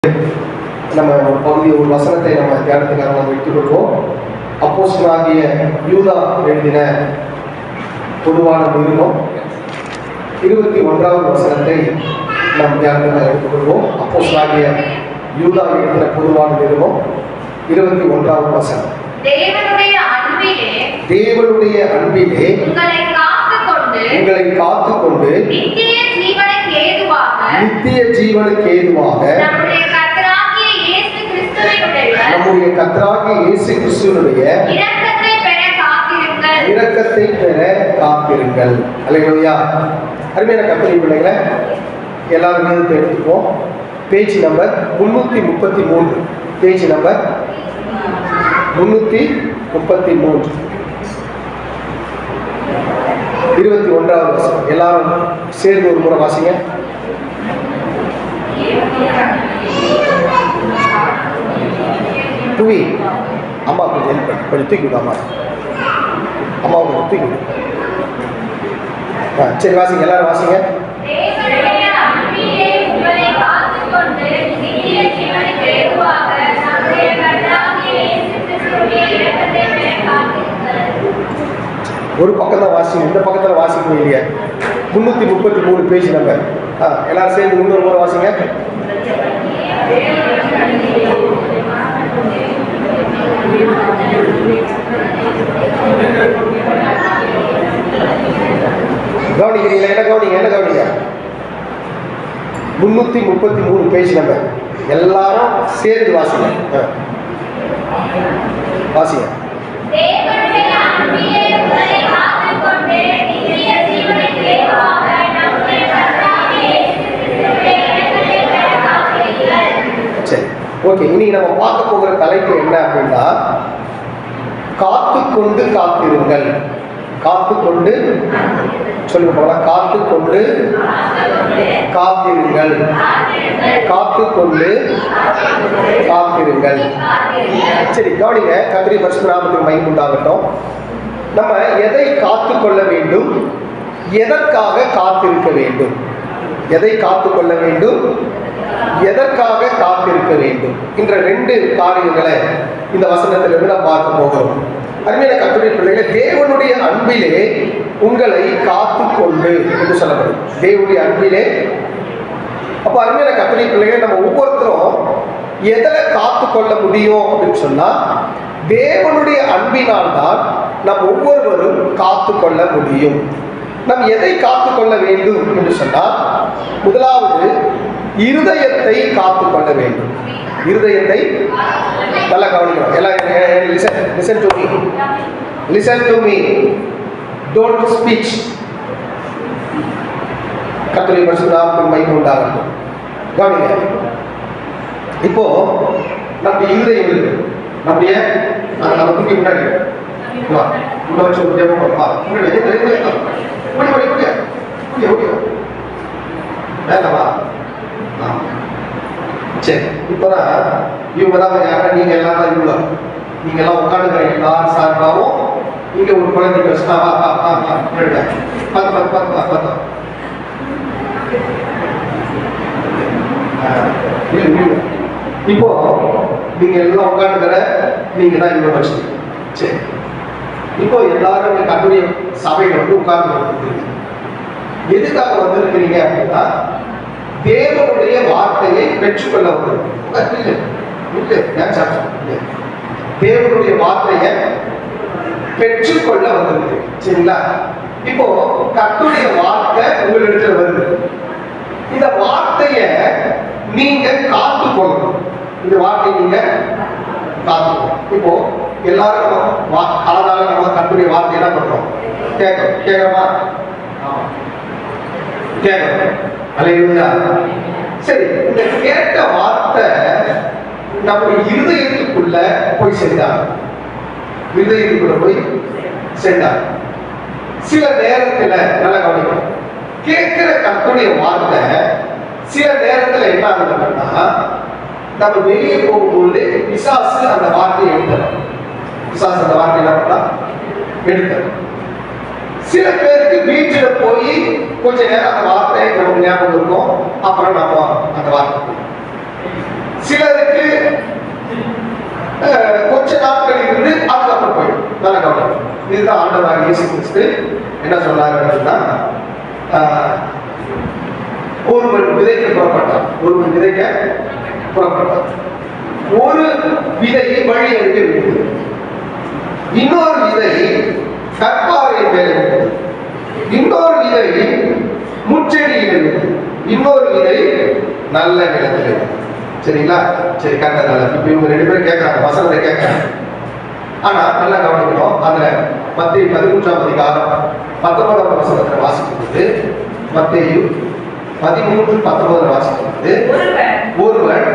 நம்ம ஒரு பகுதி ஒரு வசனத்தை நம்ம தியானத்துக்காக நம்ம எடுத்துக்கொள்வோம். அப்போஸ்தலனாகிய யூதா எழுதின பொதுவான நிருபம் 21வது வசனத்தை நாம் தியானத்துக்காக எடுத்துக்கொள்வோம். அப்போஸ்தலனாகிய யூதா எழுதின பொதுவான நிருபம் 21வது வசனம். தேவனுடைய அன்பிலே உங்களை காத்துக்கொண்டு நித்திய ஜீவனுக்கு ஏதுவாக நம்முடைய கர்த்தராகிய இயேசு கிறிஸ்துவினுடைய இரக்கத்தை பெற காத்திருங்கள். அல்லேலூயா. அருமையான கர்த்தருடைய பிள்ளைகளை எல்லாரும் மீது எடுத்துப்போம். Page number 333. பேஜ் நம்பர் 333 21வது வசனம். எல்லாரும் சேர்ந்து ஒரு முறை வாசிங்க. புவி அம்மா கொஞ்சம் ஹெல்ப் பண்ணி கொஞ்சம் தூக்கிவிடு. அம்மா கொஞ்சம் தூக்கிவிடு. சரி வாசிங்க, எல்லாரும் வாசிங்க. ஒரு பக்கம் தான் வாசிங்க, இந்த பக்கத்தில் வாசிக்கணும் இல்லையா? 333 பேஜ் நம்பர். எல்லாரும் சேர்ந்து இன்னொரு முறை வாசிங்க. கவனிக்கிறீங்களா? என்ன கவனிங்க, என்ன கவனிங்க. 333 பேஜ் நம்பர். எல்லாரும் சேர்ந்து வாசிங்க. வாசிங்க. சரி, ஓகே. இன்னைக்கு நம்ம பார்க்க போகிற தலைப்பு என்ன அப்படின்னா, காத்துக்கொண்டு காத்திருங்கள். காத்துக்கொண்டு சொல்லுங்க போகலாம். காத்துக்கொண்டு காத்திருங்கள். காத்துக்கொண்டு காத்திருங்கள். சரி, கவனிங்க. கர்த்தருடைய பரிசுத்த நாமத்துக்கு மகிமை உண்டாகட்டும். நம்ம எதை காத்துக்கொள்ள வேண்டும், எதற்காக காத்திருக்க வேண்டும்? எதை காத்துக்கொள்ள வேண்டும், எதற்காக காத்திருக்க வேண்டும் என்ற 2 காரியங்களை இந்த வசனத்திலிருந்து நாம் பார்க்க போகிறோம். அருமையான கர்த்தருடைய பிள்ளைகளை, தேவனுடைய அன்பிலே உங்களை காத்துக்கொண்டு என்று சொல்லப்படும். தேவனுடைய அன்பிலே. அப்போ அருமையான கர்த்தருடைய பிள்ளைகளை, நம்ம ஒவ்வொருத்தரும் எதில் காத்துக்கொள்ள முடியும் அப்படின்னு சொன்னா, தேவனுடைய அன்பினால் தான் நம் ஒவ்வொருவரும் காத்துக்கொள்ள முடியும். நாம் எதை காத்துக்கொள்ள வேண்டும் என்று சொன்னால், முதலாவது இருதயத்தை காத்துக்கொள்ள வேண்டும். இருதயத்தை நல்லா கவனிக்கணும். எல்லாம் listen to me. Listen to me. Don't speak. கர்த்தருடைய பரிசுத்த நாமத்துக்கு மகிமை உண்டாகட்டும். கவனிங்க. இப்போ நம்முடைய இருதயம் இருக்கு. நம்முடைய நம்ம தூக்கி முன்னாடி சரி. இப்பதான் இவங்க தான் யாரா, நீங்க எல்லாம் தான் இவங்க, நீங்க எல்லாம் உட்காந்துக்கிறீங்க. நான் சார்பாவும் இங்க ஒரு குழந்தைங்க வச்சுட்டா இப்போ நீங்க எல்லாம் உட்காந்துக்கிற, நீங்க தான் இவங்க வச்சுட்டீங்க. சரி, இப்போ எல்லாரும் கர்த்தருடைய சபையில வந்து உட்கார்ந்து வந்துருக்கீங்க. எதுக்காக வந்திருக்கிறீங்க அப்படின்னா, தேவனுடைய வார்த்தையை பெற்றுக்கொள்ள வந்திருக்கீங்க. தேவனுடைய வார்த்தையை பெற்றுக்கொள்ள வந்திருக்கீங்க. சரிங்களா? இப்போ கர்த்தருடைய வார்த்தை உங்களிடத்துல வருது. இந்த வார்த்தையை நீங்க காத்துக்கொள்ளணும். இந்த வார்த்தையை நீங்க காத்துக்கணும். இப்போ எல்லாரும் அதனால நம்ம கர்த்தருடைய வார்த்தை என்ன பண்றோம்? கேட்கறோமா? கேட்கறோம். அல்லேலூயா. சரி, இந்த கேட்ட வார்த்தை நம்முடைய இருதயத்துக்குள்ள போய் சென்றார். இருதயத்துக்குள்ள போய் சென்றார். சில நேரத்துல நல்ல கவனிக்கணும். கேட்கிற கர்த்தருடைய வார்த்தை சில நேரத்துல என்ன ஆகுதுன்னா, நம்ம வெளியே போகும்போது பிசாசு அந்த வார்த்தையை எடுத்துறோம். பிசாசு அந்த வார்த்தை என்ன பண்ணா எடுத்துறோம். சில பேருக்கு வீட்டுல போய் கொஞ்ச நேரம் அந்த வார்த்தை நமக்கு ஞாபகம் இருக்கும், அப்புறம் நம்ம அந்த வார்த்தை. சிலருக்கு கொஞ்ச நாட்கள் இருந்து அதுக்கப்புறம் போயிடும். நல்ல கவனம். இதுதான் ஆண்டவராகிய இயேசு கிறிஸ்து என்ன சொன்னார் அப்படின்னா, ஒருவன் விதைக்க புறப்பட்டான். ஒருவன் விதைக்க புறப்பட்டான். ஒரு விதை வழி அருகே விழுந்தது. இன்னொரு விதை கற்பாறை மேலே விழுந்தது. இன்னொரு விதை முச்செடியில் விழுந்தது. இன்னொரு விதை நல்ல நிலத்தில் விழுந்தது. சரிங்களா? சரி, கரெக்டா நல்ல. இப்ப இவங்க 2 பேரும் கேட்கறாங்க, வசனத்தை கேட்கறாங்க. ஆனா நல்லா கவனிக்கணும். அதுல மத்தேயு 13ஆம் அதிகாரம் 19ஆம் வசனத்தை வாசிக்கும்போது, மத்தேயு 13:19 வாசிக்கும்போது, ஒருவன்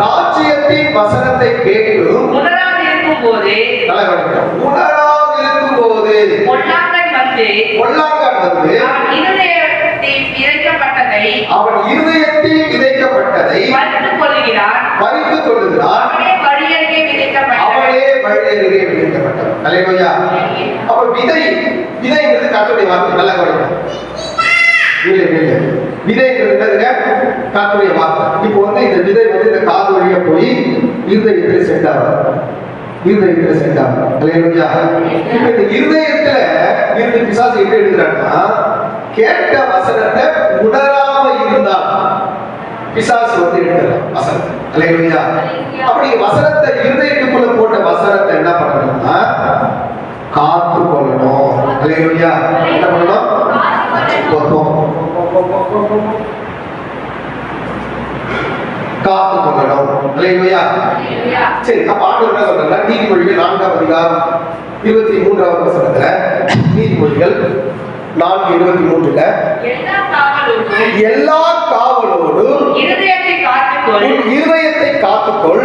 ராஜ்யத்தின் வசனத்தை கேட்டு உணராது இருக்கும் போது, நல்லா கவனிக்கணும், உணராது இருக்கும் போது பொல்லாங்கன் வந்து அவன் இருதயத்தில் விதைக்கப்பட்டதை பறித்துக் கொள்ளுகிறான். அவனே வழியருகே விதைக்கப்பட்டவன். அல்லேலூயா. அப்ப விதைங்கிறது கர்த்தருடைய வார்த்தை. நல்லா கவனிக்கணும். விதைங்கிறது கர்த்தருடைய வார்த்தை. இப்போ இந்த விதை இந்த காது வழியா போய் இருதயத்தில் செட் ஆகும். இருதயத்தில் செட் ஆகும். அல்லேலூயா. இப்ப இந்த இருதயத்துல இருந்து பிசாசு எப்படி எடுக்கிறான்னா, கேட்ட வசனத்தை உணராம இருந்தால் பிசாசு எடுக்கிறான் வசனத்தை. அல்லேலூயா. அப்படி வசனத்தை இருதயத்துக்குள்ள போட்ட வசனத்தை என்ன பண்ணணும்னா காத்து கொள்ளணும். அல்லேலூயா. என்ன பண்ணணும்? காத்து கொள்ளணும். அல்லேலூயா. சரி, அப்ப ஆண்டவர் என்ன சொல்றாங்க? நீதிமொழிகள் 4ஆம் அதிகாரம் 23ஆம் வசனத்துல, நீதிமொழிகள் 4:23 எல்லா காவலோடும் இருதயத்தை காத்துக்கொள்,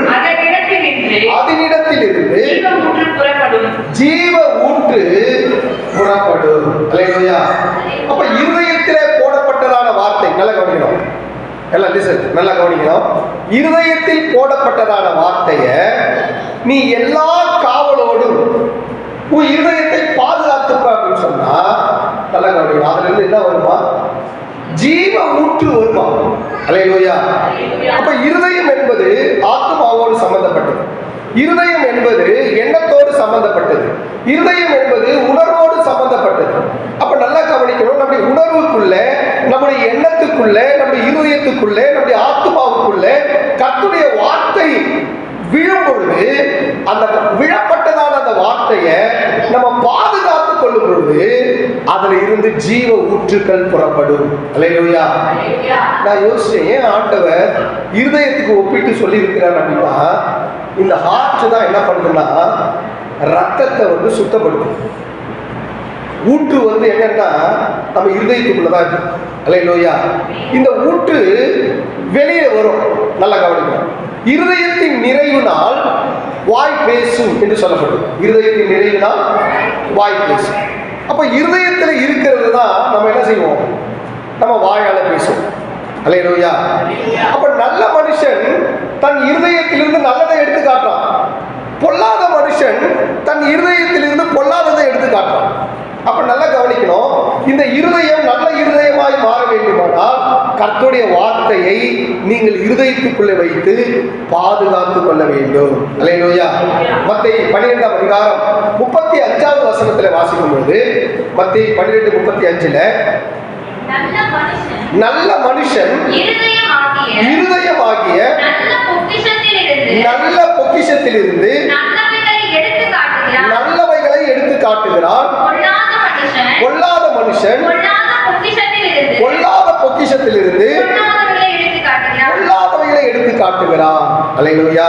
அதனிடத்திலிருந்து ஜீவ ஊற்று புறப்படும். அல்லேலூயா. அப்ப இருதயத்திலே போடப்பட்டதான வார்த்தை. நல்லா கவனிக்கணும். எல்லாம் லிசன், நல்லா கவனிக்கணும். இருதயத்தில் போடப்பட்டதான வார்த்தைய நீ எல்லா காவலோடும் உன் இருதயத்தை பாதுகாத்துப்ப அப்படின்னு சொன்னா, நல்லா கவனிக்கணும். அதுல இருந்து என்ன வருமா? ஜீவ ஊற்று வருமா? அல்லேலூயா. அப்ப இருதயம் என்பது ஆத்மாவோடு சம்பந்தப்பட்டது. இருதயம் என்பது எண்ணத்தோடு சம்பந்தப்பட்டது. இருதயம் என்பது உணர்வோடு சம்பந்தப்பட்டது. அப்ப நல்லா கவனிக்கணும். நம்முடைய உணர்வுக்குள்ள, நம்முடைய எண்ணத்துக்குள்ள, நம்முடைய இருதயத்துக்குள்ள, நம்முடைய ஆத்மாவுக்குள்ள கர்த்தருடைய வார்த்தை விழும் பொழுது, அந்த விழப்பட்டதான அந்த வார்த்தையை நம்ம பாதுகாத்துக் கொள்ளும் பொழுது அதுல இருந்து ஜீவ ஊற்றுக்கள் புறப்படும். அல்லேலூயா. நான் யோசிச்சேன், ஏன் ஆண்டவர் இருதயத்துக்கு ஒப்பிட்டு சொல்லி இருக்கிறார் அப்படின்னா, இந்த ஹார்ட் தான் என்ன பண்ணுதுன்னா ரத்தத்தை சுத்தப்படுத்தும். ஊற்று என்னன்னா நம்ம இருதயத்துக்குள்ளதான் இருக்கு. அல்லேலூயா. இந்த ஊற்று வெளியே வரும். நல்லா கவனிக்கணும். இருதயத்தின் நிறைவினால் வாய் பேசும் என்று சொல்லப்படுது. இருதயத்தின் நிறைவினால் வாய் பேசும். அப்ப இருதயத்தில் இருக்கிறது தான் நம்ம என்ன செய்வோம்? நம்ம வாயால பேசுவோம். அல்லேலூயா. அப்ப நல்ல மனுஷன் தன் இருதயத்திலிருந்து நல்லதை எடுத்து காட்டுறான். பொல்லாத மனுஷன் தன் இருதயத்திலிருந்து பொல்லாததை எடுத்து காட்டுறான். அப்ப நல்லா கவனிக்கணும். இந்த இருதயம் நல்ல இருதயமாய் மாற வேண்டுமானால் கர்த்தருடைய வார்த்தையை நீங்கள் இருதயத்துக்குள்ளே வைத்து பாதுகாத்துக் கொள்ள வேண்டும். அல்லேலூயா. மத்தேயு 12ஆம் அதிகாரம் 35ஆவது வசனத்துல வாசிக்கும் பொழுது, மத்தேயு 12:35 நல்ல மனுஷன் இருதயமாகிய நல்ல பொக்கிஷத்திலிருந்து நல்லவைகளை எடுத்து காட்டுகிறான். பொல்லாத மனுஷன் பொல்லாத பொக்கிஷத்திலிருந்து பொல்லாதவைகளை எடுத்து காட்டுகிறான். அல்லேலூயா.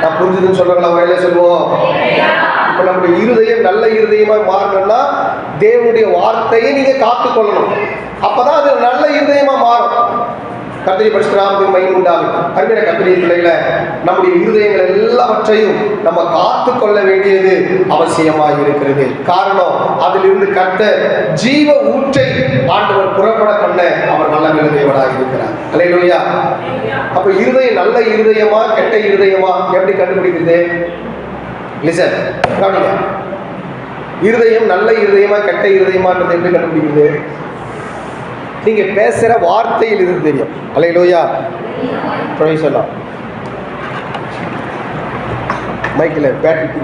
நான் புரிஞ்சுதுன்னு சொல்றாங்களா? வேலை சொல்லுவோம். இப்ப நம்முடைய இருதயம் நல்ல இருதயமா மாறணும்னா தேவனுடைய வார்த்தையை நீங்க காத்துக்கொள்ளணும். அப்பதான் அது நல்ல இருதயமா மாறும். கர்த்தருடைய பரிசுத்த நாமத்துக்கு மகிமை உண்டாகட்டும். அருமையான கர்த்தருடைய பிள்ளைகளே, நம்முடைய இருதயங்கள் எல்லாவற்றையும் நம்ம காத்துக்கொள்ள வேண்டியது அவசியமாக இருக்கிறது. காரணம், அதிலிருந்து கர்த்தர் ஜீவ ஊற்றை ஆண்டவர் புறப்பட பண்ண அவர் நல்ல இருதயவனாக இருக்கிறார். அல்லேலூயா. அப்ப இருதயம் நல்ல இருதயமா கெட்ட இருதயமா எப்படி கண்டுபிடிக்கிறது? லிசன், கவனிங்க. இருதயம் நல்ல இருதயமா கெட்ட இருதயமான்றது எப்படி கண்டுபிடிக்கிறது? நீங்க பேசுற வார்த்தையில் இருந்து தெரியும். அல்லேலூயா. பிரைஸ் எல்லாம் மைக்கில் பேட்டரி.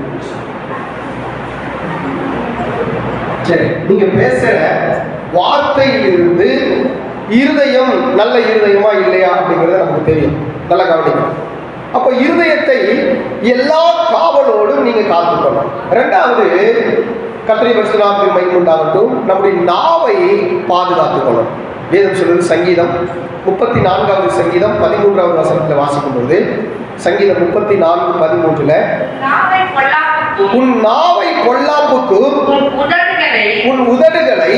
சரி, நீங்க பேசுற வார்த்தையிலிருந்து இருதயம் நல்ல இருதயமா இல்லையா அப்படிங்கிறது நமக்கு தெரியும். நல்லா கவனிக்கணும். அப்ப இருதயத்தை எல்லா காவலோடும் நீங்க காத்துக்கணும். ரெண்டாவது, கர்த்தருடைய பரிசுத்த நாமத்துக்கு மகிமை உண்டாகட்டும், நம்முடைய நாவை பாதுகாத்துக் கொள்ளணும். வேதம் சொல்றது சங்கீதம் 34வது சங்கீதம் 13வது வசனத்துல வாசிக்கும் பொழுது, சங்கீதம் 34:13, உன் நாவை பொல்லாப்புக்கும் உன் உதடுகளை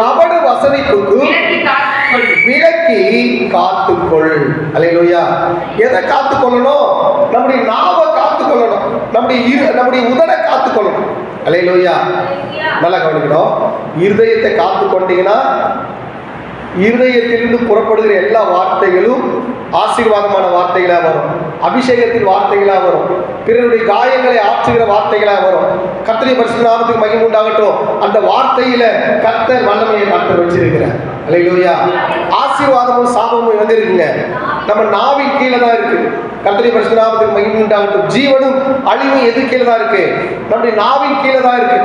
நவடு வசனிப்புக்கும் விலக்கி காத்துக்கொள். அல்லேலூயா. எதை காத்துக்கொள்ளணும்? நம்முடைய நாவை காத்துக்கொள்ளணும், நம்முடைய உதடை காத்துக்கொள்ளணும். அல்லேலூயா. நல்லா கவனிக்கணும். இருதயத்தை காத்துக்கொண்டீங்கன்னா இருதயத்திலிருந்து புறப்படுகிற எல்லா வார்த்தைகளும் ஆசீர்வாதமான வார்த்தைகளா வரும், அபிஷேகத்தின் வார்த்தைகளா வரும், பிறருடைய காயங்களை ஆற்றுகிற வார்த்தைகளா வரும். கர்த்தருடைய பரிசுத்த நாமத்துக்கு மகிமை உண்டாகட்டும். அந்த வார்த்தையில கர்த்தர் வல்லமையை கர்த்தர் வச்சிருக்கிறார். அல்லேலூயா. ஆசீர்வாதமும் சாபமும் வந்திருக்குங்க, நம்ம நாவின் கீழே தான் இருக்கு. கர்த்தருடைய பரிசுத்த நாமத்துக்கு மகிமை உண்டாகட்டும். ஜீவனும் அழிவும் எது கீழே தான் இருக்கு? நம்முடைய நாவின் கீழே தான் இருக்கு.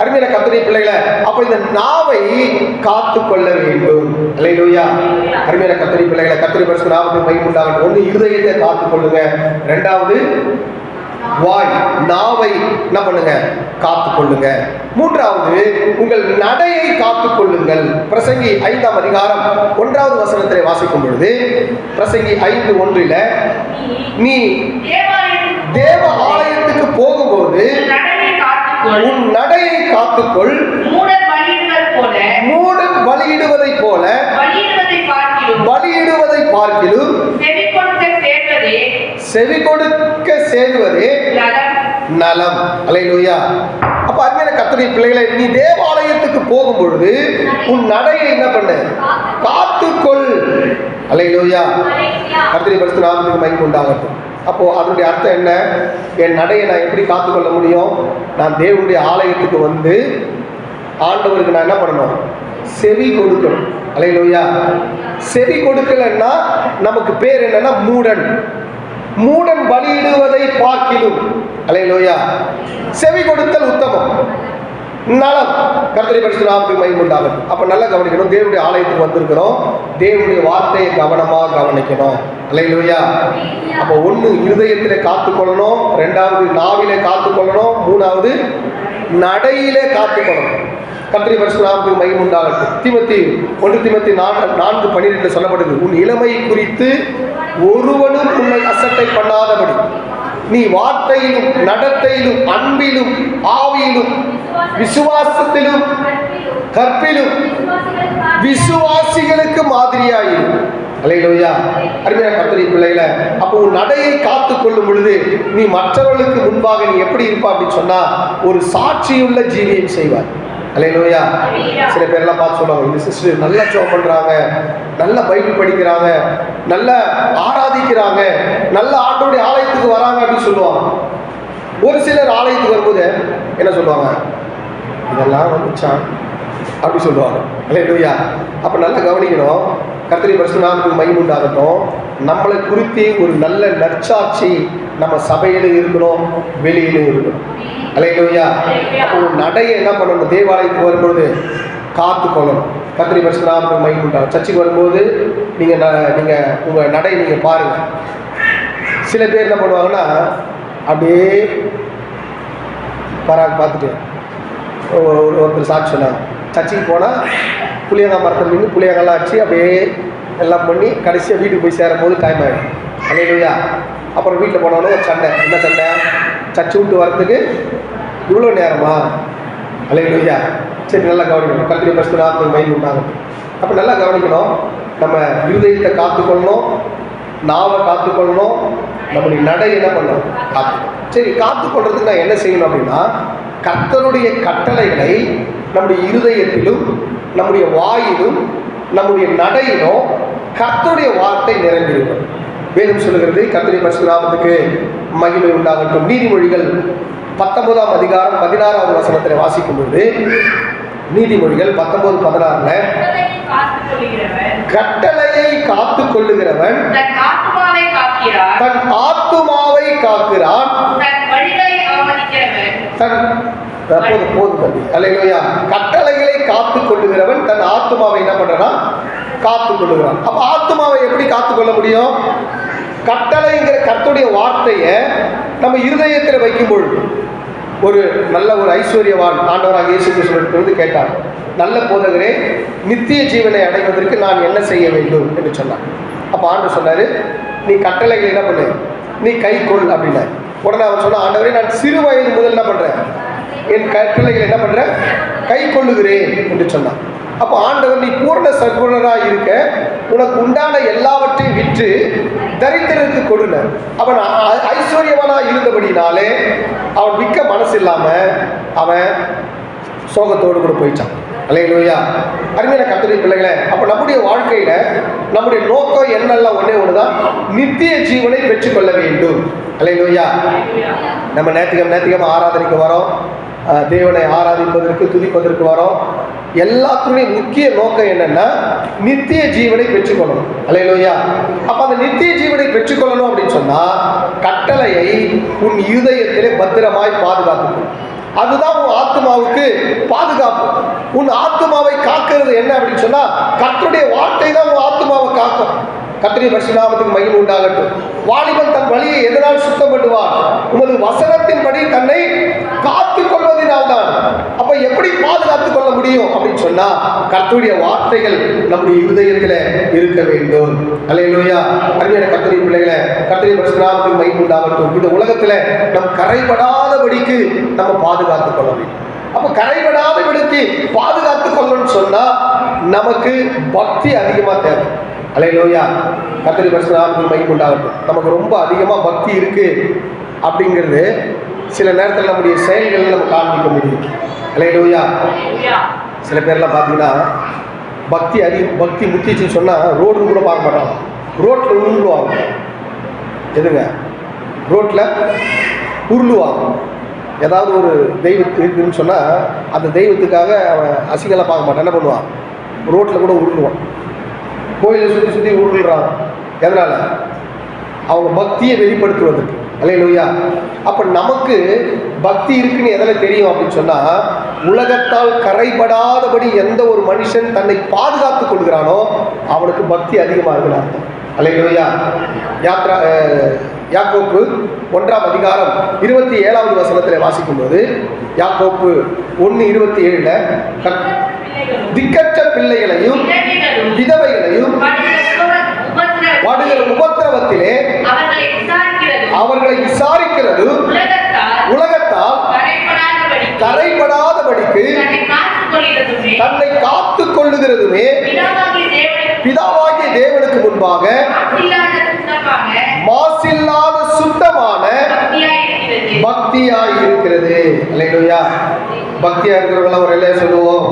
அருமையான கர்த்தருடைய பிள்ளைகளை, அப்ப இந்த நாவை காத்து கொள்ள வேண்டும். அல்லேலூயா. அருமையான கர்த்தருடைய பிள்ளைகளை, கர்த்தருடைய பரிசுத்த நாமத்துக்கு மகிமை உண்டாகட்டும். ஒன்று, இருதயத்தை காத்துக் கொள்ளுங்க. ரெண்டாவது, வாய் நாவை என்ன பண்ணுங்க? காத்துக் கொள்ளுங்க. மூன்றாவது, உங்கள் நடையை காத்துக் கொள்ளுங்கள். பிரசங்கி 5ஆம் அதிகாரம் 1வது வசனத்திலே வாசிக்கும் பொழுது, பிரசங்கி 5:1, நீ தேவ ஆலயத்துக்கு போகும்போது உன் நடையை காத்துக்கொள், மூடன் பலியிடுவதை போல பலியிடுவதை பார்க்கிலும் செவி கொடுக்க சேருவதே நலம். அல்லேலூயா. அப்ப அருமையான கர்த்தருடைய பிள்ளைகளை, நீ தேவாலயத்துக்கு போகும் பொழுது உன் நடையை என்ன பண்ணு? காத்துக்கொள். அல்லேலூயா. கர்த்தருடைய பரிசுத்த நாமத்துக்கு மகிமை உண்டாகட்டும். அப்போ அதனுடைய அர்த்தம் என்ன? என் நடையை நான் எப்படி காத்துக்கொள்ள முடியும்? நான் தேவனுடைய ஆலயத்துக்கு வந்து ஆண்டவருக்கு நான் என்ன பண்ணணும்? செவி கொடுக்கணும். அல்லேலூயா. செவி கொடுக்கலன்னா நமக்கு பேர் என்னன்னா மூடன். மூடன் பலியிடுவதை பார்க்கிலும், அல்லேலூயா, செவி கொடுத்தல் உத்தமம், நலம். கர்த்தருடைய பரிசுத்த நாமத்துக்கு மகிமை உண்டாகட்டும். அப்ப நல்லா கவனிக்கணும். தேவனுடைய ஆலயத்துக்கு வந்திருக்கிறோம், தேவனுடைய வார்த்தையை கவனமா கவனிக்கணும். அல்லேலூயா. அப்போ ஒண்ணு, இருதயத்திலே காத்துக்கொள்ளணும். ரெண்டாவது, நாவிலே காத்துக்கொள்ளணும். மூணாவது, நடையிலே காத்துக்கொள்ளணும். கர்த்தருடைய பரிசுத்த நாமத்துக்கு மகிமை உண்டாகட்டும். 1 தீமோத்தேயு 4:12 சொல்லப்படுது, உன் இளமை குறித்து ஒருவனும் உன்னை அசட்டை பண்ணாதபடி நீ வார்த்தையிலும் நடத்தையிலும் அன்பிலும் ஆவியிலும் விசுவாசத்திலும் கற்பிலும் விசுவாசிகளுக்கு மாதிரியாயிரும். அல்லேலூயா. அருமையான கர்த்தருடைய பிள்ளைகளை, அப்போ உன் நடையை காத்துக் கொள்ளும் பொழுது நீ மற்றவர்களுக்கு முன்பாக நீ எப்படி இருப்பா அப்படின்னு சொன்னா, ஒரு சாட்சியுள்ள ஜீவியம் செய்வார். அல்லேலூயா. சில பேர்லாம் பார்த்து சொல்லுவாங்க, இந்த சிஸ்டர் நல்லா ஜெபம் பண்றாங்க, நல்ல பைபிள் படிக்கிறாங்க, நல்ல ஆராதிக்கிறாங்க, நல்ல ஆண்டவருடைய ஆலயத்துக்கு வராங்க அப்படின்னு சொல்லுவாங்க. ஒரு சிலர் ஆலயத்துக்கு வரும்போது என்ன சொல்லுவாங்க? இதெல்லாம் வந்துச்சான் அப்படி சொல்லுவாங்க. அல்லேலூயா. அப்ப நல்லா கவனிக்கணும். கர்த்தருடைய பரிசுத்த நாமத்துக்கு மகிமை உண்டாகட்டும். நம்மளை குறித்து ஒரு நல்ல நற்சாட்சி நம்ம சபையிலும் இருக்கணும், வெளியிலும் இருக்கணும். அல்லேலூயா. அப்போ நடையை என்ன பண்ணணும்? தேவாலயத்துக்கு வரும்பொழுது காத்து கொள்ளணும். கர்த்தருடைய பரிசுத்த நாமத்துக்கு மகிமை உண்டாகும். சர்ச்சுக்கு வரும்போது நீங்க உங்க நடை நீங்க பாருங்க. சில பேர் என்ன பண்ணுவாங்கன்னா, அப்படியே பார்த்துட்டு ஒருத்தர் சாட்சி சொன்னாங்க, சர்ச்சுக்கு போனால் புளியங்காய் மரத்தில் நின்று புளியங்காய்லாம் அடிச்சு அப்படியே எல்லாம் பண்ணி கடைசியாக வீட்டுக்கு போய் சேரும் போது டைம் ஆகிடும். அல்லேலூயா. அப்புறம் வீட்டில் போனாலும் ஒரு சண்டை. என்ன சண்டை? சர்ச்சு விட்டு வரத்துக்கு இவ்வளோ நேரமா? அல்லேலூயா. சரி, நல்லா கவனிக்கணும். கர்த்தருடைய பரிசுத்த நாமத்துக்கு மகிமை உண்டாகட்டும். அப்போ நல்லா கவனிக்கணும். நம்ம இருதயத்தை காத்துக்கொள்ளணும், நாவை காத்துக்கொள்ளணும், நம்முடைய நடை என்ன பண்ணணும்? காத்துக்கணும். சரி, காத்துக்கொள்றதுக்கு நான் என்ன செய்யணும் அப்படின்னா, கர்த்தருடைய கட்டளைகளை நம்முடைய இருதயத்திலும் நம்முடைய வாயிலும் நம்முடைய நடையிலும் கர்த்தருடைய வார்த்தை நிறைந்திருக்கும். வேதம் சொல்லுகிறது, கர்த்தருடைய பரிசுத்த நாமத்துக்கு மகிமை உண்டாகட்டும். நீதிமொழிகள் 19ஆம் அதிகாரம் 16வது வசனத்தில் வாசிக்கும் பொழுது, நீதிமொழிகள் 19:16 கட்டளையை காத்து கொள்ளுகிறவன் தன் ஆத்துமாவை காக்கிறான். தன் ஆத்துமாவை காக்கிறான். தன் வழிகளை அவமதிக்கிறவன் போதும் தம்பி. அல்லேலூயா. கட்டளைகளை காத்து கொள்ளுகிறவன் தன் ஆத்துமாவை என்ன பண்றான்? காத்து கொள்ளுகிறான். அப்ப ஆத்துமாவை எப்படி காத்து கொள்ள முடியும்? கட்டளைங்கிற கர்த்தருடைய வார்த்தையை நம்ம இருதயத்தில் வைக்கும் பொழுது, ஒரு நல்ல ஒரு ஐஸ்வர்யவான் ஆண்டவராக இயேசு கிறிஸ்துவிடமிருந்து கேட்டார், நல்ல போதகரே, நித்திய ஜீவனை அடைவதற்கு நான் என்ன செய்ய வேண்டும் என்று சொன்னார். அப்போ ஆண்டவர் சொன்னார், நீ கட்டளைகள் என்ன பண்ணு, நீ கை கொள் அப்படின்னார். உடனே அவர் சொன்ன, ஆண்டவரே, நான் சிறு வயது முதல் என்ன பண்ணுறேன், என் கட்டளைகள் என்ன பண்ணுறேன், கை கொள்ளுகிறேன் என்று சொன்னார். அப்போ ஆண்டவர், நீ பூர்ண சர்க்குணராக இருக்க, உனக்கு உண்டான எல்லாவற்றையும் விற்று தரித்திரருக்கு கொடுனார். அவன் ஐஸ்வர்யவனாக இருந்தபடினாலே அவன் விற்க மனசு இல்லாமல் அவன் சோகத்தோடு கூட போயிட்டான். அல்லேலூயா. அருமையான கர்த்தருடைய பிள்ளைகளே, அப்போ நம்முடைய வாழ்க்கையில் நம்முடைய நோக்கம் என்னெல்லாம் ஒன்றே ஒன்று தான், நித்திய ஜீவனை பெற்றுக்கொள்ள வேண்டும். அல்லேலூயா. நம்ம நேத்திகம் ஆராதனைக்கு வரோம், தேவனை ஆராதிப்பதற்கு துதிப்பதற்கு வரோம். எல்லாத்துடைய முக்கிய நோக்கம் என்னன்னா, நித்திய ஜீவனை பெற்றுக்கொள்ளணும். அல்லேலூயா. அப்ப அந்த நித்திய ஜீவனை பெற்றுக்கொள்ளணும் அப்படின்னு சொன்னா, கட்டளையை உன் இருதயத்திலே பத்திரமாய் பாதுகாக்கணும். அதுதான் உன் ஆத்மாவுக்கு பாதுகாப்பு. உன் ஆத்மாவை காக்கிறது என்ன அப்படின்னு சொன்னா, கர்த்தருடைய வார்த்தை தான் உன் ஆத்மாவை காக்கும். கர்த்தருடைய பரிசுநாமத்துக்கு மகிமை உண்டாகட்டும். வாலிபன் தன் வழியை எதனால் சுத்தம் பண்ணுவான்? உமது வசனத்தின்படி தன்னை காத்துக் கொள்வதனால்தான். அப்ப எப்படி பாதுகாத்துக் கொள்ள முடியும் அப்படின்னு சொன்னா, கர்த்தருடைய வார்த்தைகள் நம்முடைய இருதயத்தில் இருக்க வேண்டும். அல்லேலூயா. அருமையான கர்த்தருடைய பிள்ளைகளை, கர்த்தருடைய பரிசுநாமத்துக்கு மகிமை உண்டாகட்டும். இந்த உலகத்துல நம் கரைபடாதபடிக்கு நம்ம பாதுகாத்துக் கொள்ள வேண்டும். அப்ப கரைபடாதபடிக்கு பாதுகாத்துக் கொள்ளணும்னு சொன்னா, நமக்கு பக்தி அதிகமா தேவை. அல்லேலூயா. கர்த்தருடைய பரிசுநாமத்துக்கு மகிமை உண்டாகட்டும். நமக்கு ரொம்ப அதிகமாக பக்தி இருக்கு அப்படிங்கிறது சில நேரத்தில் நம்முடைய செயல்களில் நம்ம காண்பிக்க முடியும். அல்லேலூயா. சில பேர்லாம் பார்த்தீங்கன்னா பக்தி முத்திச்சுன்னு சொன்னால் ரோடுன்னு கூட பார்க்க மாட்டாங்க, ரோட்டில் உருளுவாங்க. எதுங்க? ரோட்டில் உருளுவாங்க. ஏதாவது ஒரு தெய்வத்துக்கு இருக்குதுன்னு சொன்னால் அந்த தெய்வத்துக்காக அவன் அசிங்கெல்லாம் பார்க்க மாட்டான். என்ன பண்ணுவான்? ரோட்டில் கூட உருளுவான். கோயிலை சுற்றி உருள்றாங்க. எதனால்? அவங்க பக்தியை வெளிப்படுத்துவதற்கு. அல்லேலூயா. அப்போ நமக்கு பக்தி இருக்குன்னு எதில் தெரியும் அப்படின்னு சொன்னால், உலகத்தால் கரைபடாதபடி எந்த ஒரு மனுஷன் தன்னை பாதுகாத்துக் கொள்கிறானோ அவனுக்கு பக்தி அதிகமாக இருக்குன்னு அர்த்தம். அல்லேலூயா. யாக்கோப்பு 1ஆம் அதிகாரம் 27வது வசனத்தில் வாசிக்கும்போது, யாக்கோப்பு 1:27 திக்கற்ற பிள்ளைகளையும் விதவைகளையும் படுகிற உபத்திரவத்திலே அவர்களை விசாரிக்கிறது உலகத்தால் கரைபடாதபடிக்கு தன்னை காத்துக் கொள்ளுகிறதுமே பிதாவாகிய தேவனுக்கு முன்பாக மாசில்லாத சுத்தமான பக்தியாய் இருக்கிறது. அல்லேலூயா. பக்தியா இருக்கிறவங்கள ஒரு இல்லையா சொல்லுவோம்.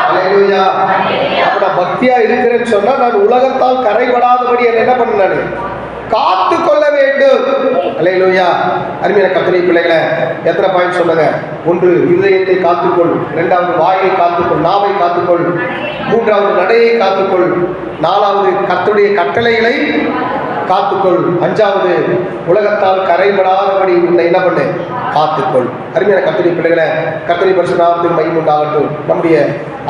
அல்லேலூயா. அப்ப நான் பக்தியா இருக்கிறேன்னு சொன்னா, நான் உலகத்தால் கரைபடாதபடி என்ன பண்ண, நான் காத்து கொள்ள வேண்டும். அல்லேலூயா. அருமையான கர்த்தருடைய பிள்ளைகளை, எத்தனை பாயிண்ட் சொன்னாங்க? 1, இருதயத்தை காத்துக்கொள். 2வது, வாயை காத்துக்கொள், நாவை காத்துக்கொள். 3வது, நடையை காத்துக்கொள். 4வது, கர்த்தருடைய கட்டளைகளை காத்துக்கொள். 5வது, உலகத்தால் கரைபடாதபடி உன்னை என்ன பண்ணு, காத்துக்கொள். அருமையான கர்த்தருடைய பிள்ளைகளை, கர்த்தருடைய பரிசுநாமத்துக்கு மகிமை உண்டாகட்டும். நம்முடைய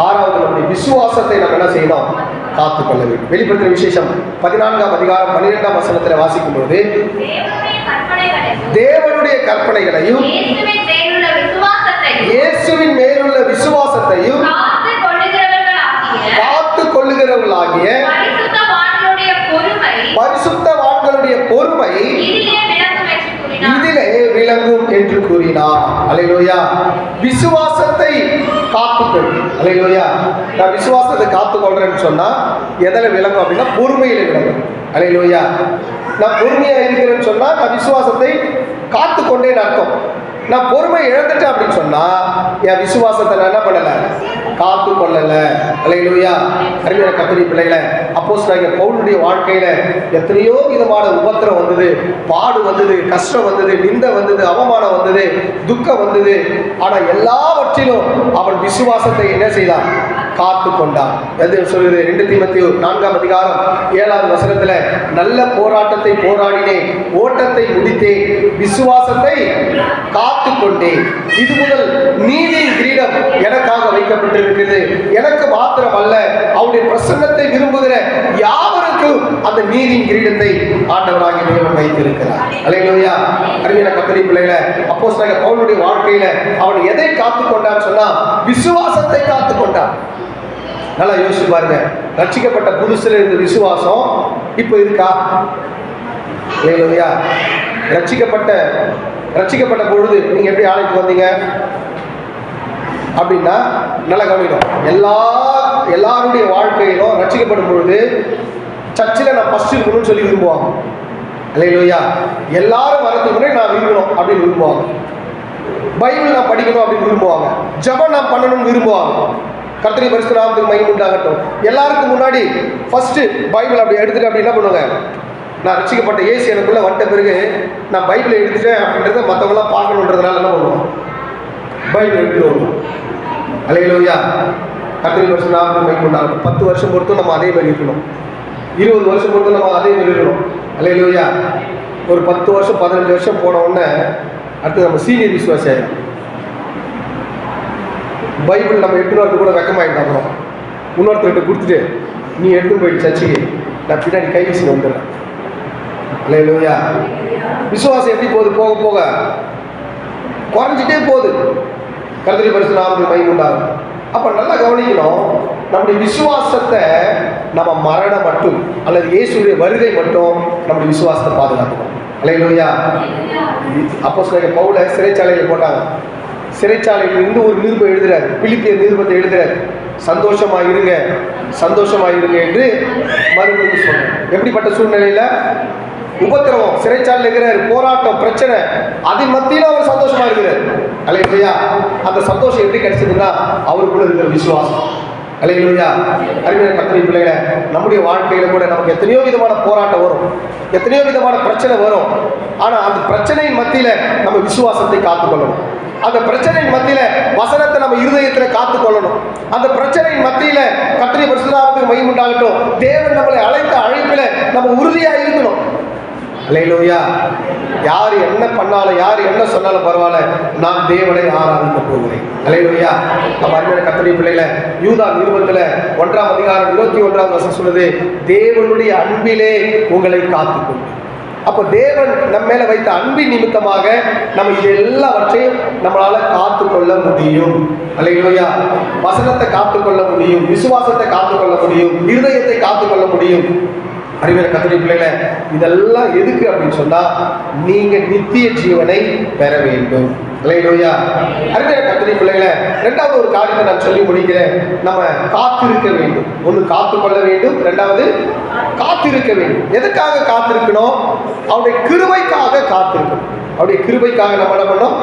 6வது, நம்முடைய விசுவாசத்தை நம்ம என்ன செய்யணும், காத்துக்கொள்ள வேண்டும். வெளிப்படுத்தின விசேஷம் 14ஆம் அதிகாரம் 12ஆம் வசனத்தில் வாசிக்கும் பொழுது, தேவனுடைய கற்பனைகளையும் இயேசுவின் மேலுள்ள விசுவாசத்தையும் காத்துக் கொள்ளுகிறவர்களாகிய பரிசுத்தவான்களுடைய பொறுமை இதிலே விளங்கும் என்று கூறினார். அல்லேலூயா. விசுவாசத்தை காத்துக்கொள். அல்லேலூயா. நான் விசுவாசத்தை காத்துக்கொள்றேன்னு சொன்னா எதில் விளங்கும் அப்படின்னா பொறுமையில விளங்கும். அல்லேலூயா. நான் பொறுமையா இருக்கிறேன்னு சொன்னா நான் விசுவாசத்தை காத்துக்கொண்டேன்னு அர்த்தம். நான் பொறுமை இழந்துட்டேன் அப்படின்னு சொன்னா என் விசுவாசத்தை நான் என்ன பண்ணல, காத்து கொள்ளல. அல்லேலூயா. அருமையான கர்த்தருடைய பிள்ளைகளை, அப்போஸ்தலனாகிய பவுலுடைய வாழ்க்கையில எத்தனையோ விதமான உபத்திரம் வந்தது, பாடு வந்தது, கஷ்டம் வந்தது, நிந்தை வந்தது, அவமானம் வந்தது, துக்கம் வந்தது. ஆனா எல்லாவற்றிலும் அவன் விசுவாசத்தை என்ன செய்தான், காத்து கொண்டான். அது சொல்லுது 2 தீமோத்தேயு 4ஆம் அதிகாரம் 7வது வசனத்துல, நல்ல போராட்டத்தை போராடினேன், ஓட்டத்தை முடித்தேன், விசுவாசத்தை காத்து கொண்டேன். இது முதல் நீதியின் கிரீடம் எனக்காக வைக்கப்பட்டிருக்கிறது. எனக்கு மாத்திரம் அல்ல, அவருடைய பிரசன்னத்தை விரும்புகிற யாவருக்கும் அந்த நீதியின் கிரீடத்தை ஆண்டவராகிய தேவன் வைத்திருக்கிறார். அல்லேலூயா. அருமையான கர்த்தருடைய பிள்ளைகளே, அப்போஸ்தலனாகிய பவுலுடைய வாழ்க்கையில அவன் எதை காத்து கொண்டான்னு சொன்னா, விசுவாசத்தை காத்து கொண்டான். நல்லா யோசிச்சு பாருங்க, ரட்சிக்கப்பட்ட புதுசுல இருந்த விசுவாசம் இப்போ இருக்கா? அல்லேலூயா. ரட்சிக்கப்பட்ட பொழுது நீங்க எப்படி ஆலயத்துக்கு வந்தீங்க அப்படின்னா, நல்லா கவனிக்கணும். எல்லாருடைய வாழ்க்கையிலும் ரட்சிக்கப்படும் பொழுது சர்ச்சில் நான் ஃபர்ஸ்ட் இருக்கணும்னு சொல்லி விரும்புவாங்க. அல்லேலூயா. எல்லாரும் வரதுக்கு முன்னாடி நான் இருக்கணும் அப்படின்னு விரும்புவாங்க. பைபிள் நான் படிக்கணும் அப்படின்னு விரும்புவாங்க. ஜெபம் நான் பண்ணணும்னு விரும்புவாங்க. கர்த்தருடைய பரிசுத்த நாமத்துக்கு மகிமை உண்டாகட்டும். எல்லாருக்கும் முன்னாடி ஃபர்ஸ்ட் பைபிள் அப்படி எடுத்துட்டு அப்படி என்ன பண்ணுவாங்க, நான் ரட்சிக்கப்பட்ட இயேசு எனக்குள்ள வந்துட்ட பிறகு நான் பைபிளை எடுத்துட்டேன் அப்படின்றத மற்றவங்களாம் பார்க்கணுன்றதுனால என்ன பண்ணுவோம், பைபிள் எடுத்துட்டு வருவோம். அல்லேலூயா. கர்த்தருடைய பரிசுத்த நாமத்துக்கு மகிமை உண்டாகட்டும். 10 வருஷம் பொறுத்தும் நம்ம அதே மாதிரி இருக்கணும். 20 வருஷம் பொறுத்தும் நம்ம அதே மாதிரி இருக்கணும். அல்லேலூயா. ஒரு 10 வருஷம் 15 வருஷம் போன உடனே அடுத்து நம்ம சீனியர் விசுவாசி ஆகிடும். பைபிள் நம்ம எடுத்துன்னு கூட வெக்கமாயிடும். அப்புறம் இன்னொருத்தர்கிட்ட கொடுத்துட்டு நீ எடுத்து போயிட்டு சர்ச்சுக்கு, நான் பின்னாடி கை வீசி வந்துடுறேன். அல்லேலூயா. விசுவாசம் எப்படி போகுது, போக போக குறைஞ்சிட்டே போகுது. கர்த்தருடைய பரிசுத்த நாமத்துக்கு மகிமை உண்டாகும். அப்போ நல்லா கவனிக்கணும், நம்முடைய விசுவாசத்தை நம்ம மரணம் மட்டும் அல்லது இயேசுடைய வருகை மட்டும் நம்முடைய விசுவாசத்தை பாதுகாக்கணும். அல்லேலூயா. அப்போஸ்தலனாகிய பவுலை சிறைச்சாலையில் போட்டாங்க. சிறைச்சாலையில் இருந்து ஒரு நிருபம் எழுதுறாரு, பிலிப்பியர் நிருபத்தை எழுதுறாரு. சந்தோஷமா இருங்க என்று மறுபடியும் சொல்றேன். எப்படிப்பட்ட சூழ்நிலையில உபத்திரவம், சிறைச்சாலையில் இருக்கிறார், போராட்டம், பிரச்சனை, அதன் மத்தியில அவர் சந்தோஷமா இருக்கிறார். அல்லேலூயா. அந்த சந்தோஷம் எப்படி கிடைச்சதுன்னா அவருக்குள்ள இருக்கிற விசுவாசம். அல்லேலூயா. அருமையான கர்த்தருடைய பிள்ளைகளே, நம்முடைய வாழ்க்கையில கூட நமக்கு எத்தனையோ விதமான போராட்டம் வரும், எத்தனையோ விதமான பிரச்சனை வரும். ஆனா அந்த பிரச்சனையின் மத்தியில நம்ம விசுவாசத்தை காத்துக்கொள்ளணும். அந்த பிரச்சனையின் மத்தியில வசனத்தை நம்ம இருதயத்துல காத்துக்கொள்ளணும். அந்த பிரச்சனையின் மத்தியில கர்த்தருடைய பரிசுத்த நாமத்துக்கு மகிமை உண்டாகட்டும். தேவன் நம்மளை அழைத்த அழைப்பில நம்ம உறுதியா இருக்கணும். அல்லேலூயா. யார் என்ன பண்ணாலும், யார் என்ன சொன்னாலும் பரவாயில்ல, நான் தேவனை ஆராதிக்க போகிறேன். அல்லேலூயா. நம்ம அருமையான கர்த்தருடைய பிள்ளைகளை, யூதா நிருபத்துல 1ஆம் அதிகாரம் 21வது வசனம் சொல்லுது, தேவனுடைய அன்பிலே உங்களை காத்துக்கொண்டு. அப்போ தேவன் நம்ம மேல வைத்த அன்பின் நிமித்தமாக நம்ம இது எல்லாவற்றையும் நம்மளால காத்துக்கொள்ள முடியும். அல்லேலூயா. வசனத்தை காத்துக்கொள்ள முடியும், விசுவாசத்தை காத்துக்கொள்ள முடியும், இருதயத்தை காத்துக்கொள்ள முடியும். அறிவியல் கர்த்தருடைய பிள்ளைகளை, இதெல்லாம் எதுக்கு அப்படின்னு சொன்னா, நீங்க நித்திய ஜீவனை பெற வேண்டும். அல்லேலூயா. அறிவியல் கர்த்தருடைய பிள்ளைகளை, இரண்டாவது ஒரு காரியத்தை நான் சொல்லி முடிக்கிறேன். நம்ம காத்திருக்க வேண்டும். ஒன்று காத்துக்கொள்ள வேண்டும், இரண்டாவது காத்திருக்க வேண்டும். எதுக்காக காத்திருக்கணும்? அவருடைய கிருபைக்காக காத்திருக்கணும். அவருடைய கிருபைக்காக நம்ம என்ன பண்ணோம்?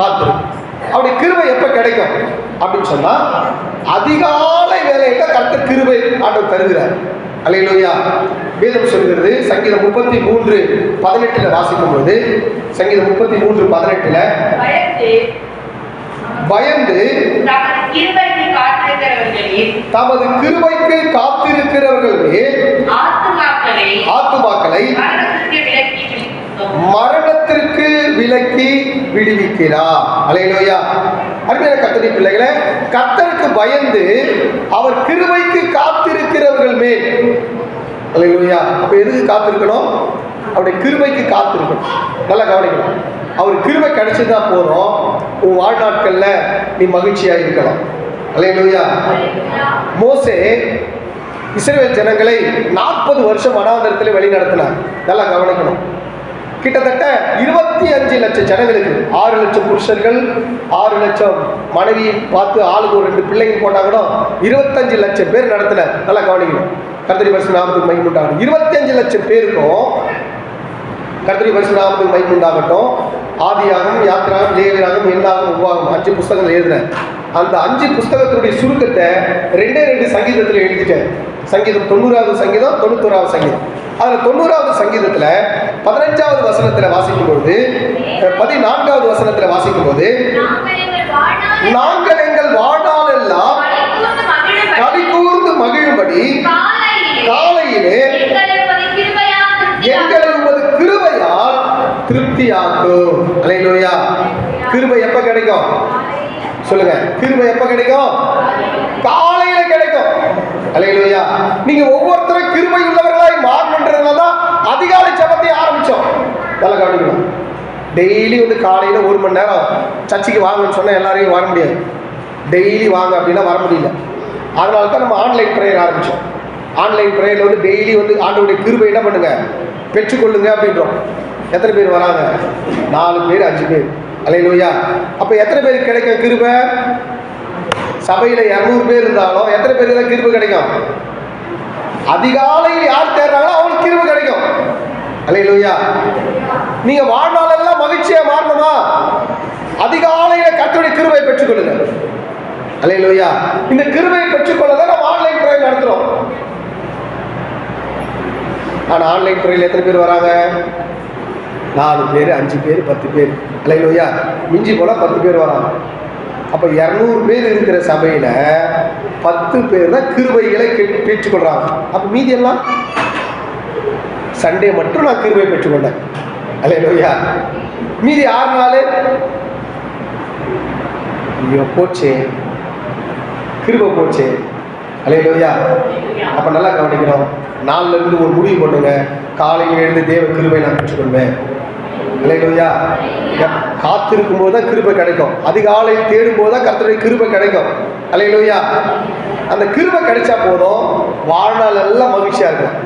காத்திருக்கணும். அவருடைய கிருபை எப்ப கிடைக்கும் அப்படின்னு சொன்னா, அதிகாலை வேலையில கர்த்தர் கிருபை ஆண்டவர் தருகிறார். அல்லேலூயா. வேதம் சொல்கிறது, சங்கீதம் 33:18 வாசிக்கும் போது, சங்கீதம் 33:18 பயந்து தமது கிருபைக்கு காத்திருக்கிறவர்களே ஆத்துமாக்களை மரணத்திற்கு விலக்கி விடுவிக்கிறார். அல்லேலூயா. அருமையான கர்த்தருடைய பிள்ளைகளே, கர்த்தருக்கு பயந்து அவர் கிருபைக்கு காத்திருக்கிறவர்கள் மேல். அல்லேலூயா. அப்ப எதுக்கு காத்திருக்கணும்? அவருடைய கிருபைக்கு காத்திருக்கணும். நல்லா கவனிக்கணும். அவர் கிருபை கிடைச்சதா போறோம், உன் வாழ்நாட்கள்ல நீ மகிழ்ச்சியா இருக்கலாம். அல்லேலூயா. மோசே இஸ்ரவேல் ஜனங்களை 40 வருஷம் வனாந்தரத்தில் வழி நடத்தினார். நல்லா கவனிக்கணும். கிட்டத்தட்ட 25 லட்சம் ஜனங்களுக்கு, 6 லட்சம் புருஷர்கள், 6 லட்சம் மனைவியை பார்த்து ஆளுக்கு ஒரு 2 பிள்ளைங்க போட்டாங்கன்னா 25 லட்சம் பேர் நடத்தினார். நல்லா கவனிக்கணும். கர்த்தருடைய பரிசுத்த நாமத்துக்கு மகிமை உண்டாகட்டும். 25 லட்சம் பேருக்கும் கர்த்தருடைய பரிசுத்த நாமத்துக்கு மகிமை உண்டாகட்டும். ஆதியாகமம், யாத்திராகமம், லேவியராகமம், என்னாகமம், உபாகமம் 5 புஸ்தகங்கள் எழுதுறேன். அந்த 5 புஸ்தகத்தினுடைய சுருக்கத்தை 2 சங்கீதத்தில் எழுதிட்டேன். சங்கீதம் 90வது சங்கீதம், 91வது சங்கீதம். அதில் 90வது சங்கீதத்தில் 15வது வசனத்தில் வாசிக்கும் பொழுது, 14வது வசனத்தில் வாசிக்கும் போது, நாங்கள் எங்கள் வாழ்நாள் எல்லாம் இருக்கும்படி காலையிலே எங்களை உமது கிருபையால் திருப்தியாக்கும். அல்லேலூயா. கிருபை எப்ப கிடைக்கும் சொல்லுங்க? கிருபை எப்ப கிடைக்கும்? காலையில கிடைக்கும். அல்லேலூயா. நீங்க ஒவ்வொருத்தரும் கிருபை உள்ளவர்களாய் மாறணுன்றதுனாலதான் அதிகாலை ஜெபத்தை ஆரம்பிச்சோம். நல்லா கவனிக்கணும். டெய்லி வந்து காலையில 1 மணி நேரம் சர்ச்சுக்கு வாங்கன்னு சொன்னா எல்லாரையும் வர முடியாது. டெய்லி வாங்க அப்படின்னா வர முடியல. அதனால தான் நம்ம ஆன்லைன் ப்ரேயர் ஆரம்பிச்சோம். ஆன்லைன் ப்ரேயர்ல வந்து டெய்லி வந்து ஆண்டவருடைய கிருபை என்ன பண்ணுங்க, பெற்றுக்கொள்ளுங்க அப்படின்றோம். எத்தனை பேர் வராங்க? 4 பேர் 5 பேர். அல்லேலூயா. அப்ப எத்தனை பேருக்கு கிடைக்கும் கிருபை? சபையில 200 பேர் இருந்தாலும் எத்தனை பேருக்கு தான் கிருபை கிடைக்கும்? அதிகாலையில் யார் தேடுறாங்களோ அவங்களுக்கு கிருபை கிடைக்கும். அல்லேலூயா. நீங்க வாழ்நாளெல்லாம் மகிழ்ச்சியா மாறணுமா? அதிகாலையில கர்த்தருடைய கிருபை பெற்றுக்கொள்ளுங்க. அல்லேலூயா. இந்த கிருபையை பெற்றுக்கொள்ளதான் நம்ம ஆன்லைன் ப்ரேயர் நடத்துறோம். ஆனா ஆன்லைன் ப்ரேயர்ல எத்தனை பேர் வராங்க? 4 பேர் 5 பேர் 10 பேர். அல்லேலூயா. மிஞ்சி போல 10 பேர் வராங்க. அப்ப 200 பேர் இருக்கிற சபையில 10 பேர் தான் கிருபைகளை பெற்றுக்கொள்றாங்க. அப்ப மீதி எல்லாம் சண்டே மட்டும் நான் கிருபை பெற்றுக்கொண்டேன். அல்லேலூயா. மீதி 6 நாள் ஐயோ போச்சே, கிருபை போச்சே. அல்லேலூயா. அப்ப நல்லா கவனிக்கணும். 4ல இருந்து ஒரு முடிவு பண்ணுங்க. காலையில் எழுந்து தேவ கிருபை நான் பெற்றுக்கொள்வேன். அல்லேலூயா. காத்திருக்கும் போது தான் கிருபை கிடைக்கும். அதிகாலையில் தேடும் போது தான் கர்த்தருடைய கிருபை கிடைக்கும். அல்லேலூயா. அந்த கிருபை கிடைச்சா போதும், வாழ்நாள் எல்லாம் மகிழ்ச்சியா இருக்கும்.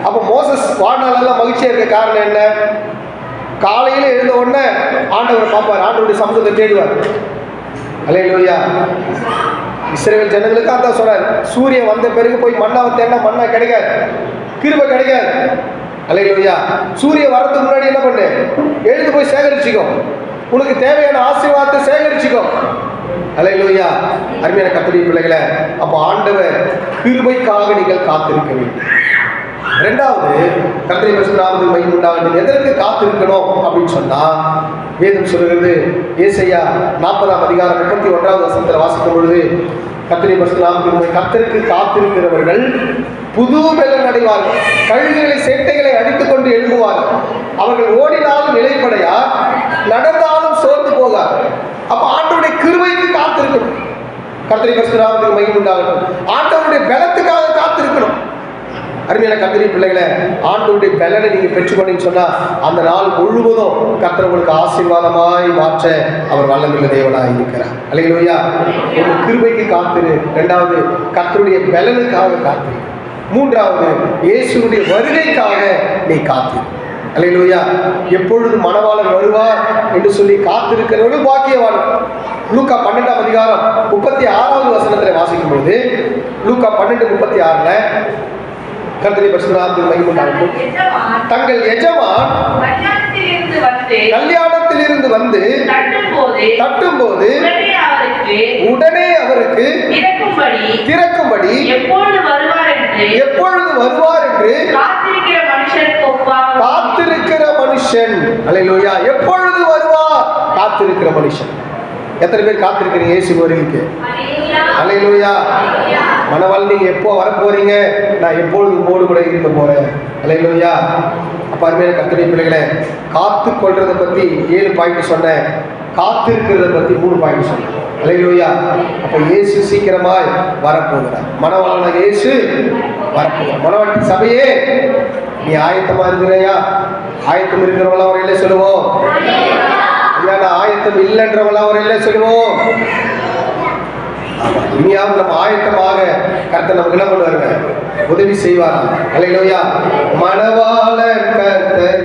அப்ப மோசஸ் வாழ்நாள் எல்லாம் மகிழ்ச்சியா இருக்க காரணம் என்ன? காலையில எழுந்த உடனே ஆண்டவரை பார்ப்பார், ஆண்டவருடைய சமூகத்தை தேடுவார். அல்லேலூயா. இஸ்ரவேல் ஜனங்களுக்கு அதான் சொல்றாரு, சூரியன் வந்த பிறகு போய் மண்ணாவை தேடினா மண்ணா கிடைக்காது, கிருபை கிடைக்காது. அல்லேலூயா. சூரியன் வரதுக்கு முன்னாடி என்ன பண்ணு, எழுந்து போய் சேகரிச்சுக்கோ, உனக்கு தேவையான ஆசீர்வாதத்தை சேகரிச்சுக்கோ. அல்லேலூயா. அருமையான கர்த்தருடைய பிள்ளைகளே, அப்போ ஆண்டவர் கிருபைக்காக நீங்கள் காத்திருக்க வேண்டும். 2வது, கர்த்தருடைய பரிசுத்த நாமத்துக்கு மகிமை உண்டாகட்டும். எதற்கு காத்திருக்கணும் அப்படின்னு சொன்னா, வேதம் சொல்லுகிறது, ஏசாயா 40ஆம் அதிகாரம் 31வது வசனத்தில் வாசிக்கும் பொழுது, கர்த்தருடைய பரிசுத்த நாமத்துக்கு கர்த்தருக்கு காத்திருக்கிறவர்கள் புது பெலன் அடைவார்கள், கழுகுகளை சேட்டைகளை அடித்துக் கொண்டு எழும்புவார்கள், அவர்கள் ஓடினாலும் நிலைப்படையா, நடந்தாலும் சோர்ந்து போகார். அப்ப ஆண்டவருடைய கிருபைக்கு காத்திருக்கணும். கர்த்தருடைய பரிசுத்த நாமத்துக்கு மகிமை உண்டாகட்டும். ஆண்டவருடைய பலத்துக்காக காத்திருக்கணும். அருமையான கர்த்தருடைய பிள்ளைகளை, ஆண்டவருடைய பலனை நீங்க பெற்றுக்கொண்டீங்கன்னு சொன்னா அந்த நாள் முழுவதும் கர்த்தர் உங்களுக்கு ஆசீர்வாதமாய் மாற்ற அவர் வல்லமையுள்ள தேவனாய் இருக்கிறார். அல்லேலூயா. ஒரு கிருபைக்கு காத்திரு. 2வது, கர்த்தருடைய பலனுக்காக காத்திரு. 3வது, இயேசுடைய வருகைக்காக நீ காத்திரு. அல்லேலூயா. எப்பொழுது மணவாளன் வருவார் என்று சொல்லி காத்திருக்கிறவர்கள் பாக்கியவான். லூக்கா 12ஆம் அதிகாரம் 36வது வசனத்தில் வாசிக்கும் பொழுது, லூக்கா 12:36 கர்த்தருடைய பரிசுத்த நாமத்துக்கு மகிமை உண்டாகட்டும். தங்கள் எஜமான் கல்யாணத்திலிருந்து வந்து தட்டும்போது உடனே அவருக்கு திறக்கும்படி எப்பொழுது வருவார் என்று காத்திருக்கிற மனுஷன். அல்லேலூயா. எப்பொழுது வருவார்? காத்திருக்கிற மனுஷன். எத்தனை பேர் காத்திருக்கிறீங்க இயேசு வருகைக்கு? அல்லேலூயா. மணவாள் நீங்க எப்போ வர போறீங்க? நான் எப்பொழுது உங்களோடு கூட இருக்க போறேன். அல்லேலூயா. அப்ப அருமையான கர்த்தருடைய பிள்ளைகளே, காத்து கொள்றதை பத்தி 7 பாயிண்ட் சொன்னேன், காத்திருக்கிறத பத்தி 3 பாயிண்ட் சொன்னேன். அல்லேலூயா. அப்ப இயேசு சீக்கிரமாய் வரப்போகிறார். மணவாளனாக இயேசு வரப்போகிறார். மணவாட்டி சபையே, நீ ஆயத்தமா இருக்கிறையா? ஆயத்தம் இருக்கிறவங்கள அவர் இல்லை சொல்லுவோம். ஐயா நான் ஆயத்தம் இல்லைன்றவங்கள அவர் இல்லை சொல்லுவோம். இனியாவது நம்ம ஆயத்தமாக கர்த்தர் நமக்கு என்ன பண்ணுவாருங்க? உதவி செய்வார். அல்லேலூயா. மணவாளன் கர்த்தர்